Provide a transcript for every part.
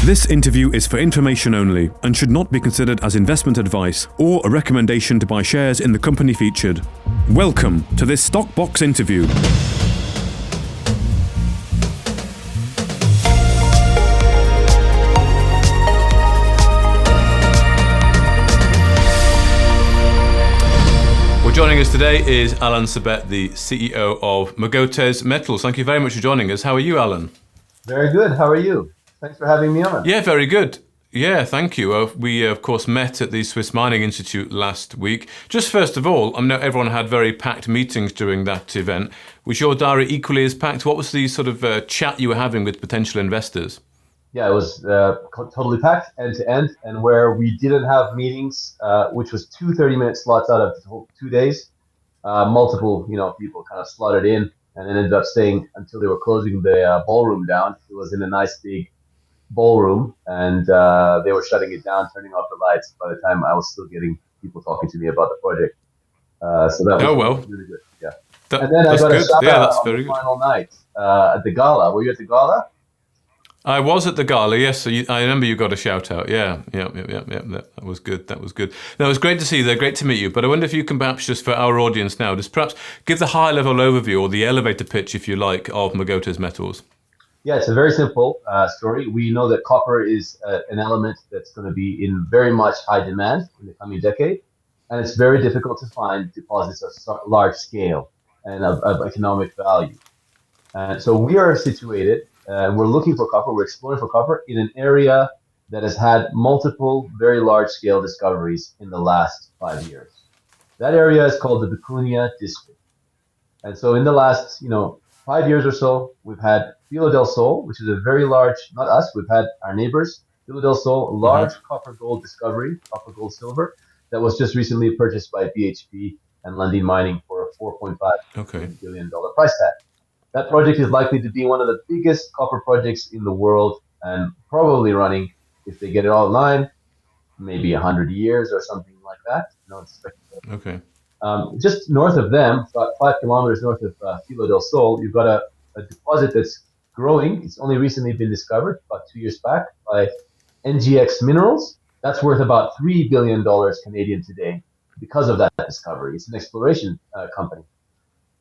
This interview is for information only and should not be considered as investment advice or a recommendation to buy shares in the company featured. Welcome to this StockBox interview. Joining us today is Alan Sabet, the CEO of Mogotes Metals. Thank you very much for joining us. How are you, Alan? Very good. How are you? Thanks for having me on. Yeah, very good. Yeah, thank you. We, of course, met at the Swiss Mining Institute last week. Just first of all, I know everyone had very packed meetings during that event. Was your diary equally as packed? What was the sort of chat you were having with potential investors? Yeah, it was totally packed end to end. And where we didn't have meetings, which was two 30-minute slots out of 2 days, multiple people kind of slotted in and then ended up staying until they were closing the ballroom down. It was in a nice big ballroom, and they were shutting it down, turning off the lights by the time I was still getting people talking to me about the project. So that was really good. Yeah. And then I got a shout out on the final night at the gala. Were you at the gala? I was at the gala, yes. So I remember you got a shout out. Yeah. That was good. That was great to see you there. Great to meet you. But I wonder if you can perhaps, just for our audience now, just perhaps give the high-level overview or the elevator pitch, if you like, of Mogotes Metals. Yeah, it's a very simple story. We know that copper is an element that's going to be in very much high demand in the coming decade, and it's very difficult to find deposits of large scale and of economic value. So we are situated. We're looking for copper. We're exploring for copper in an area that has had multiple very large-scale discoveries in the last 5 years. That area is called the Vicuña District. And so in the last, 5 years or so, we've had Filo del Sol, which is a very large, not us, we've had our neighbors, Filo del Sol, a large copper-gold discovery, copper-gold-silver, that was just recently purchased by BHP and Lundin Mining for a $4.5 billion price tag. That project is likely to be one of the biggest copper projects in the world and probably running, if they get it all online, maybe 100 years or something like that. Okay. Just north of them, about 5 kilometers north of Filo del Sol, you've got a deposit that's growing. It's only recently been discovered, about 2 years back, by NGEx Minerals. That's worth about $3 billion Canadian today because of that discovery. It's an exploration company.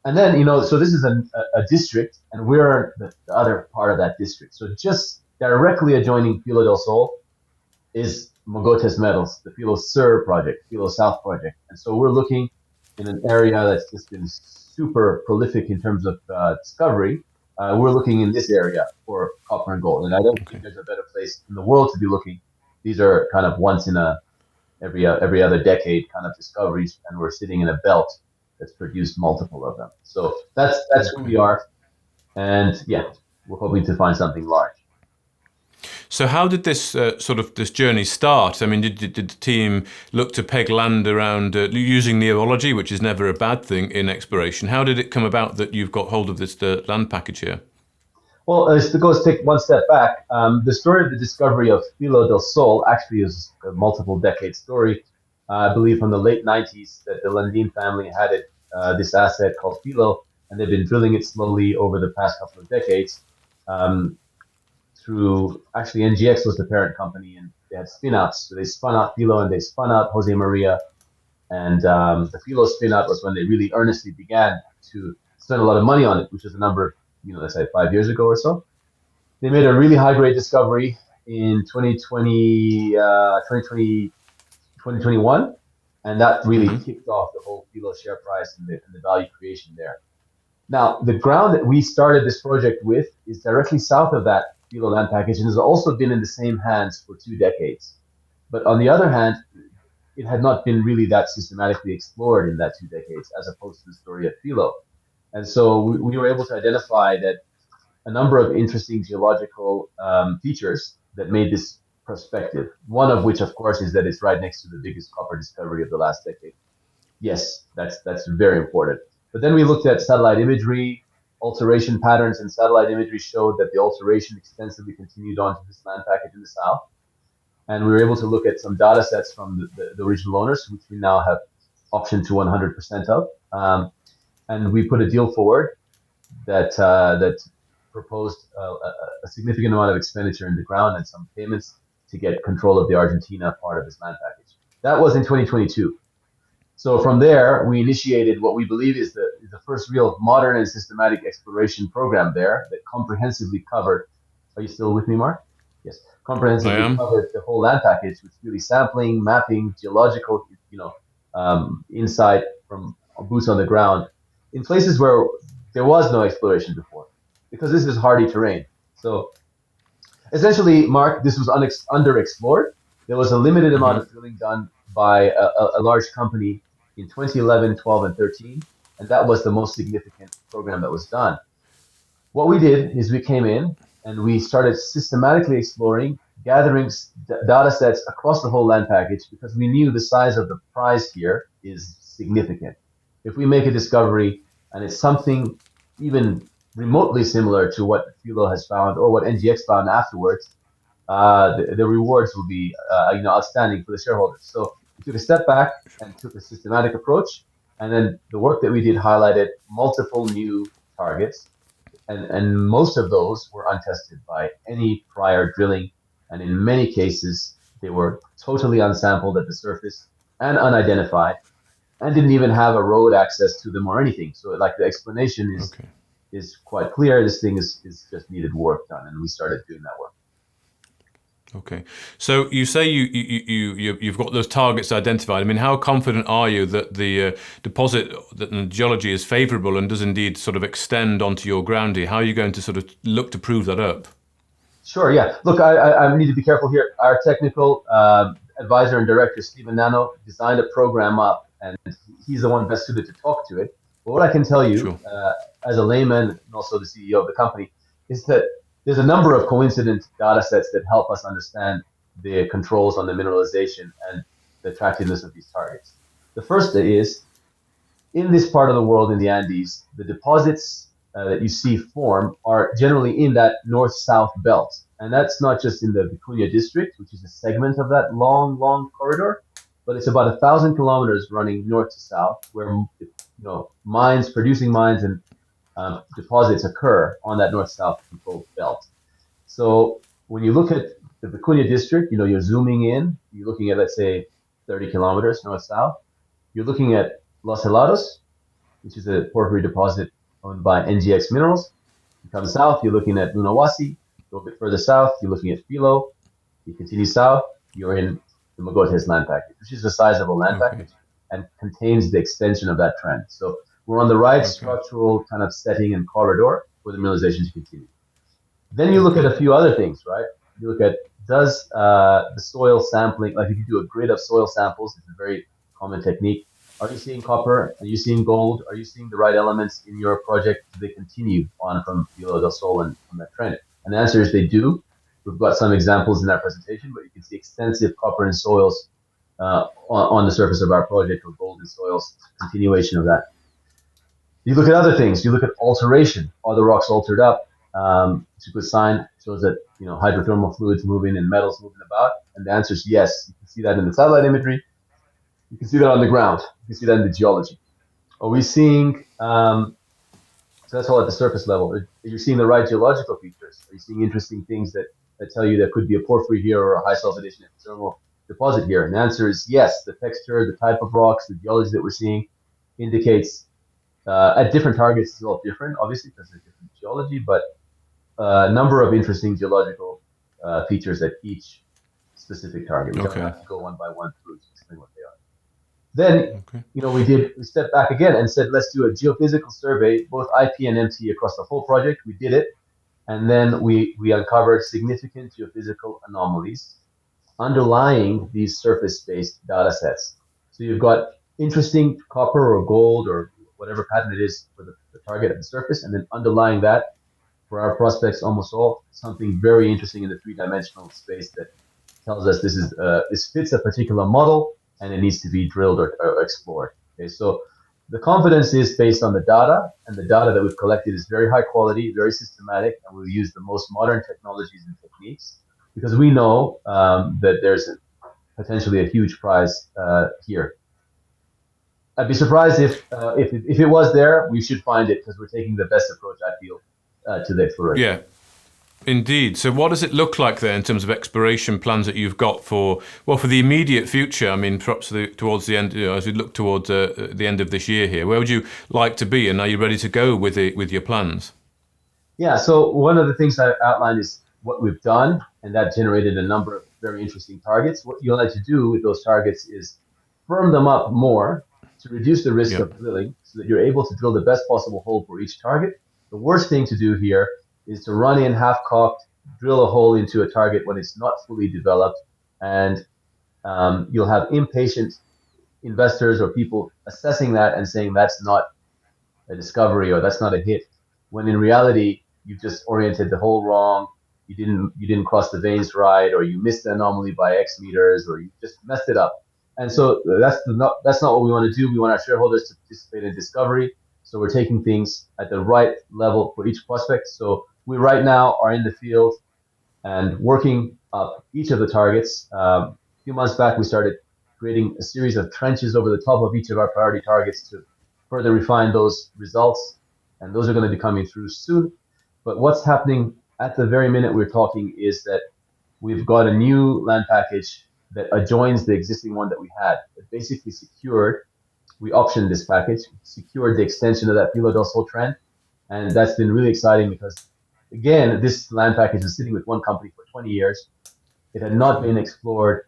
And then, so this is a district, and we're the other part of that district. So just directly adjoining Filo del Sol is Mogotes Metals, the Filo Sur project, Filo South project. And so we're looking in an area that's just been super prolific in terms of discovery. We're looking in this area for copper and gold. And I don't think there's a better place in the world to be looking. These are kind of once in every other decade kind of discoveries, and we're sitting in a belt that's produced multiple of them. So that's who we are. And yeah, we're hoping to find something large. So how did this this journey start? I mean, did the team look to peg land around using neology, which is never a bad thing in exploration? How did it come about that you've got hold of this land package here? Well, let's take one step back. The story of the discovery of Filo del Sol actually is a multiple decade story. I believe from the late 90s that the Lundin family had this asset called Filo, and they've been drilling it slowly over the past couple of decades. Through actually NGEx was the parent company, and they had spin-outs. So they spun out Filo and they spun out Jose Maria. And the Filo spin-out was when they really earnestly began to spend a lot of money on it, which was a number, let's say 5 years ago or so. They made a really high-grade discovery in 2021, and that really kicked off the whole Filo share price and the value creation there. Now, the ground that we started this project with is directly south of that Filo land package and has also been in the same hands for 2 decades. But on the other hand, it had not been really that systematically explored in that 2 decades, as opposed to the story of Filo. And so we were able to identify that a number of interesting geological features that made this prospective. One of which, of course, is that it's right next to the biggest copper discovery of the last decade. Yes, that's very important. But then we looked at satellite imagery. Alteration patterns in satellite imagery showed that the alteration extensively continued onto this land package in the south. And we were able to look at some data sets from the original owners, which we now have option to 100% of. And we put a deal forward that proposed a significant amount of expenditure in the ground and some payments to get control of the Argentina part of this land package. That was in 2022. So from there, we initiated what we believe is the first real modern and systematic exploration program there that comprehensively covered. Are you still with me, Mark? Yes, comprehensively covered the whole land package with really sampling, mapping, geological, insight from boots on the ground in places where there was no exploration before, because this is hardy terrain. So essentially, Mark, this was underexplored. There was a limited amount of drilling done by a large company in 2011, 12, and 13, and that was the most significant program that was done. What we did is we came in and we started systematically exploring, gathering data sets across the whole land package, because we knew the size of the prize here is significant. If we make a discovery and it's something even remotely similar to what Filo has found or what NGEx found afterwards, the rewards will be outstanding for the shareholders. So we took a step back and took a systematic approach, and then the work that we did highlighted multiple new targets, and most of those were untested by any prior drilling, and in many cases they were totally unsampled at the surface and unidentified, and didn't even have a road access to them or anything. So like the explanation is quite clear. This thing is just needed work done, and we started doing that work. Okay, so you say you've got those targets identified. I mean, how confident are you that the deposit, that the geology is favourable and does indeed sort of extend onto your ground here? How are you going to sort of look to prove that up? Sure, yeah. Look, I need to be careful here. Our technical advisor and director, Stephen Nano, designed a program up, and he's the one best suited to talk to it. But what I can tell you, as a layman and also the CEO of the company, is that there's a number of coincident data sets that help us understand the controls on the mineralization and the attractiveness of these targets. The first is, in this part of the world, in the Andes, the deposits that you see form are generally in that north-south belt. And that's not just in the Vicuña District, which is a segment of that long, long corridor, but it's about 1,000 kilometers running north to south, where mines, producing mines, and deposits occur on that north-south controlled belt. So when you look at the Vicuña District, you're zooming in, you're looking at, let's say, 30 kilometers north-south. You're looking at Los Helados, which is a porphyry deposit owned by NGEx Minerals. You come south, you're looking at Lunahuasi. Go a bit further south, you're looking at Filo. You continue south, you're in the Mogotes land package, which is a sizable land package and contains the extension of that trend. So we're on the right structural kind of setting and corridor for the mineralization to continue. Then you look at a few other things, right? You look at, does the soil sampling, like if you do a grid of soil samples, it's a very common technique. Are you seeing copper? Are you seeing gold? Are you seeing the right elements in your project? Do they continue on from Filo del Sol and from that trend? And the answer is they do. We've got some examples in that presentation, but you can see extensive copper in soils on the surface of our project, or gold in soils, continuation of that. You look at other things. You look at alteration. Are the rocks altered up? It's a good sign. It shows that hydrothermal fluids moving and metals moving about. And the answer is yes. You can see that in the satellite imagery. You can see that on the ground. You can see that in the geology. Are we seeing? So that's all at the surface level. Are you seeing the right geological features? Are you seeing interesting things that tell you there could be a porphyry here or a high sulfidation epithermal deposit here? And the answer is yes. The texture, the type of rocks, the geology that we're seeing indicates at different targets it's all different, obviously, because there's different geology, but a number of interesting geological features at each specific target. We don't have to go one by one through to explain what they are. Then, we stepped back again and said, let's do a geophysical survey, both IP and MT, across the whole project. We did it. And then we uncovered significant geophysical anomalies underlying these surface-based data sets. So you've got interesting copper or gold or whatever pattern it is for the target at the surface, and then underlying that, for our prospects, almost all, something very interesting in the three-dimensional space that tells us this fits a particular model and it needs to be drilled or explored. Okay, so the confidence is based on the data, and the data that we've collected is very high quality, very systematic, and we'll use the most modern technologies and techniques because we know that there's potentially a huge prize here. I'd be surprised if it was there. We should find it because we're taking the best approach, I feel, to the exploration. Yeah. Indeed. So what does it look like there in terms of exploration plans that you've got for the immediate future? I mean, perhaps towards the end, as we look towards the end of this year here, where would you like to be, and are you ready to go with your plans? Yeah, so one of the things I outlined is what we've done, and that generated a number of very interesting targets. What you like to do with those targets is firm them up more to reduce the risk of drilling so that you're able to drill the best possible hole for each target. The worst thing to do here is to run in half-cocked, drill a hole into a target when it's not fully developed, and you'll have impatient investors or people assessing that and saying that's not a discovery or that's not a hit, when in reality you just oriented the hole wrong, you didn't cross the veins right, or you missed the anomaly by X meters, or you just messed it up. And so that's not what we want to do. We want our shareholders to participate in discovery. So we're taking things at the right level for each prospect. So we right now are in the field and working up each of the targets. A few months back, we started creating a series of trenches over the top of each of our priority targets to further refine those results. And those are going to be coming through soon. But what's happening at the very minute we're talking is that we've got a new land package that adjoins the existing one that we had. It basically we optioned this package, secured the extension of that Filo del Sol trend. And that's been really exciting because, again, this land package is sitting with one company for 20 years. It had not been explored.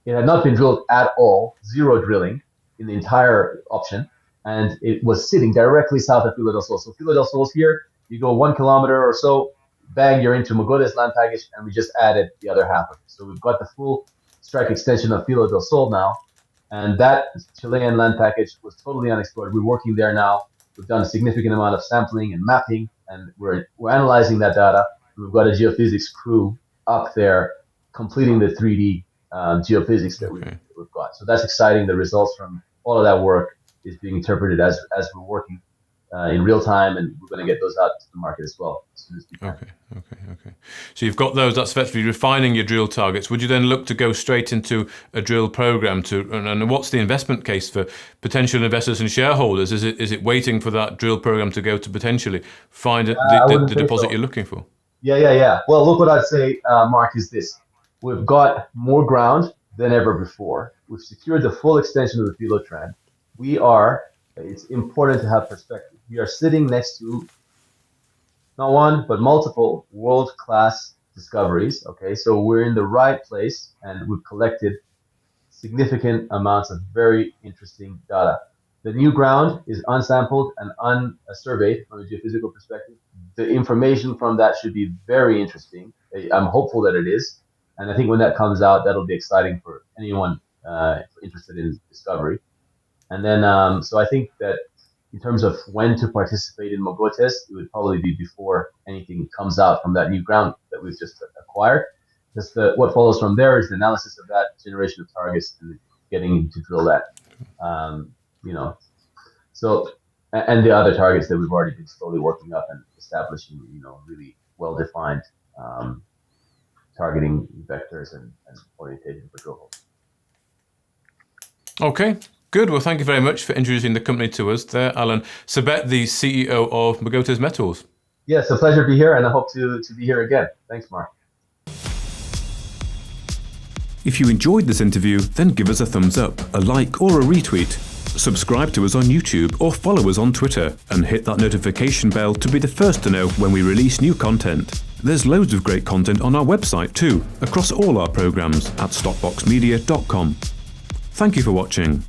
It had not been drilled at all, zero drilling in the entire option. And it was sitting directly south of Filo del Sol. So Filo del Sol's here. You go 1 kilometer or so, bang, you're into Mogotes land package, and we just added the other half of it. So we've got the full strike extension of Filo del Sol now. And that Chilean land package was totally unexplored. We're working there now. We've done a significant amount of sampling and mapping, and we're analyzing that data. We've got a geophysics crew up there completing the 3D geophysics that we've got. So that's exciting. The results from all of that work is being interpreted as we're working in real time, and we're going to get those out to the market as well as soon as we can. Okay. So you've got those. That's effectively refining your drill targets. Would you then look to go straight into a drill program and what's the investment case for potential investors and shareholders? Is it waiting for that drill program to go to potentially find the deposit you're looking for? Yeah. Well, look, what I'd say, Mark, is this. We've got more ground than ever before. We've secured the full extension of the Filo trend. It's important to have perspective. We are sitting next to not one, but multiple world-class discoveries. Okay, so we're in the right place, and we've collected significant amounts of very interesting data. The new ground is unsampled and unsurveyed from a geophysical perspective. The information from that should be very interesting. I'm hopeful that it is, and I think when that comes out, that'll be exciting for anyone interested in discovery. And then, so I think that in terms of when to participate in Mogotes, it would probably be before anything comes out from that new ground that we've just acquired. Just what follows from there is the analysis of that generation of targets and getting to drill that. So, and the other targets that we've already been slowly working up and establishing, really well-defined targeting vectors and orientation for drill holes. Okay. Good. Well, thank you very much for introducing the company to us there, Alan. Sabet, the CEO of Mogotes Metals. Yes, a pleasure to be here, and I hope to be here again. Thanks, Mark. If you enjoyed this interview, then give us a thumbs up, a like or a retweet. Subscribe to us on YouTube or follow us on Twitter and hit that notification bell to be the first to know when we release new content. There's loads of great content on our website too, across all our programs at stockboxmedia.com. Thank you for watching.